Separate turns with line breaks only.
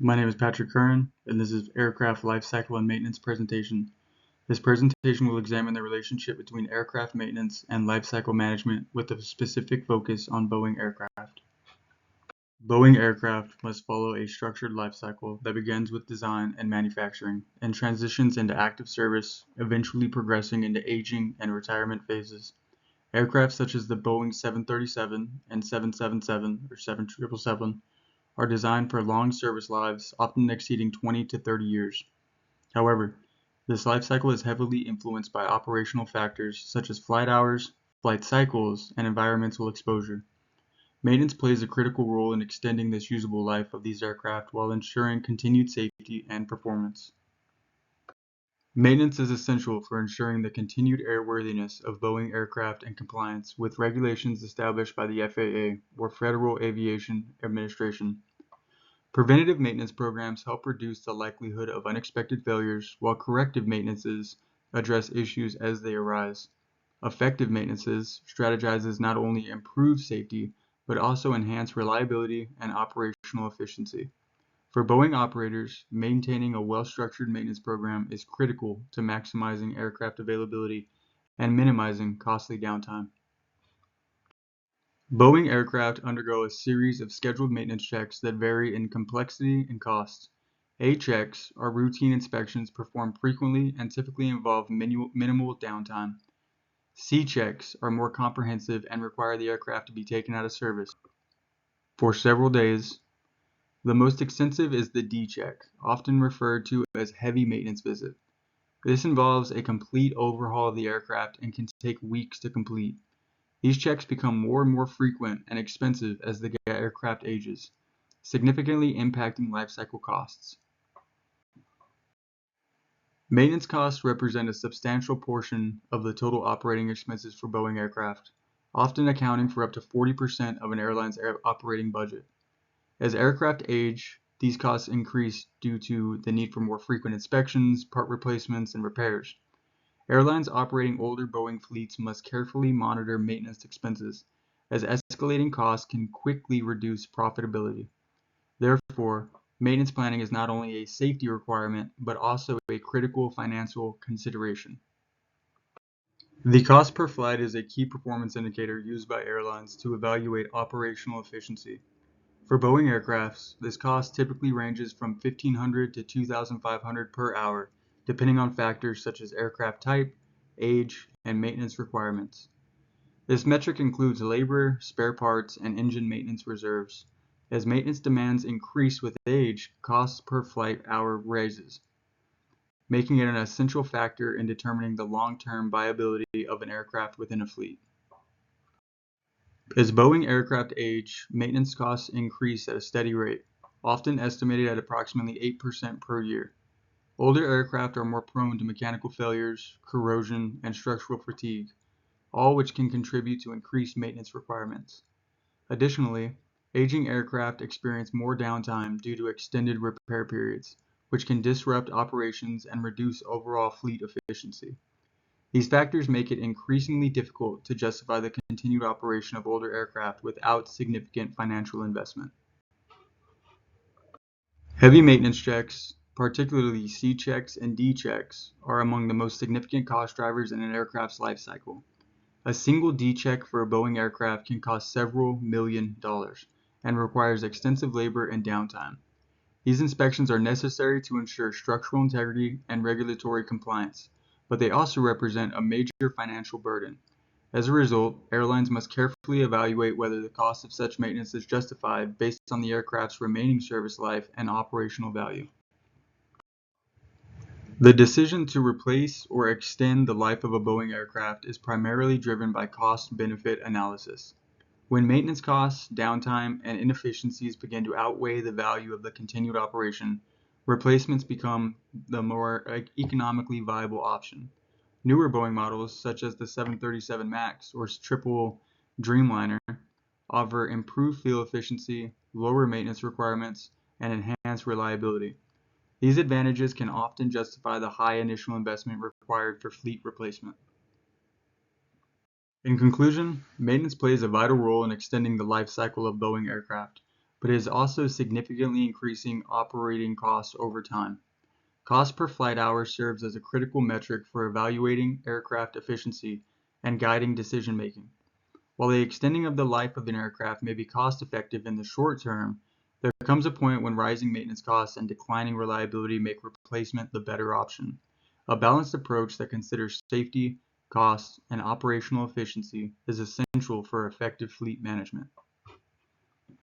My name is Patrick Curran, and this is Aircraft Lifecycle and Maintenance presentation. This presentation will examine the relationship between aircraft maintenance and lifecycle management with a specific focus on Boeing aircraft. Boeing aircraft must follow a structured lifecycle that begins with design and manufacturing and transitions into active service, eventually progressing into aging and retirement phases. Aircraft such as the Boeing 737 and 777 or 777 are designed for long service lives, often exceeding 20 to 30 years. However, this life cycle is heavily influenced by operational factors such as flight hours, flight cycles, and environmental exposure. Maintenance plays a critical role in extending this usable life of these aircraft while ensuring continued safety and performance. Maintenance is essential for ensuring the continued airworthiness of Boeing aircraft and compliance with regulations established by the FAA or Federal Aviation Administration. Preventative maintenance programs help reduce the likelihood of unexpected failures, while corrective maintenances address issues as they arise. Effective maintenances strategizes not only improve safety, but also enhance reliability and operational efficiency. For Boeing operators, maintaining a well-structured maintenance program is critical to maximizing aircraft availability and minimizing costly downtime. Boeing aircraft undergo a series of scheduled maintenance checks that vary in complexity and cost. A checks are routine inspections performed frequently and typically involve minimal downtime. C checks are more comprehensive and require the aircraft to be taken out of service for several days. The most extensive is the D check, often referred to as heavy maintenance visit. This involves a complete overhaul of the aircraft and can take weeks to complete. These checks become more and more frequent and expensive as the aircraft ages, significantly impacting lifecycle costs. Maintenance costs represent a substantial portion of the total operating expenses for Boeing aircraft, often accounting for up to 40% of an airline's operating budget. As aircraft age, these costs increase due to the need for more frequent inspections, part replacements, and repairs. Airlines operating older Boeing fleets must carefully monitor maintenance expenses, as escalating costs can quickly reduce profitability. Therefore, maintenance planning is not only a safety requirement, but also a critical financial consideration. The cost per flight is a key performance indicator used by airlines to evaluate operational efficiency. For Boeing aircrafts, this cost typically ranges from $1,500 to $2,500 per hour, depending on factors such as aircraft type, age, and maintenance requirements. This metric includes labor, spare parts, and engine maintenance reserves. As maintenance demands increase with age, costs per flight hour rises, making it an essential factor in determining the long-term viability of an aircraft within a fleet. As Boeing aircraft age, maintenance costs increase at a steady rate, often estimated at approximately 8% per year. Older aircraft are more prone to mechanical failures, corrosion, and structural fatigue, all which can contribute to increased maintenance requirements. Additionally, aging aircraft experience more downtime due to extended repair periods, which can disrupt operations and reduce overall fleet efficiency. These factors make it increasingly difficult to justify the continued operation of older aircraft without significant financial investment. Heavy maintenance checks, particularly C checks and D checks, are among the most significant cost drivers in an aircraft's life cycle. A single D check for a Boeing aircraft can cost several $1,000,000 and requires extensive labor and downtime. These inspections are necessary to ensure structural integrity and regulatory compliance, but they also represent a major financial burden. As a result, airlines must carefully evaluate whether the cost of such maintenance is justified based on the aircraft's remaining service life and operational value. The decision to replace or extend the life of a Boeing aircraft is primarily driven by cost-benefit analysis. When maintenance costs, downtime, and inefficiencies begin to outweigh the value of the continued operation, replacements become the more economically viable option. Newer Boeing models, such as the 737 MAX or triple Dreamliner, offer improved fuel efficiency, lower maintenance requirements, and enhanced reliability. These advantages can often justify the high initial investment required for fleet replacement. In conclusion, maintenance plays a vital role in extending the life cycle of Boeing aircraft. but it is also significantly increasing operating costs over time. Cost per flight hour serves as a critical metric for evaluating aircraft efficiency and guiding decision making. While the extending of the life of an aircraft may be cost effective in the short term, there comes a point when rising maintenance costs and declining reliability make replacement the better option. A balanced approach that considers safety, cost, and operational efficiency is essential for effective fleet management.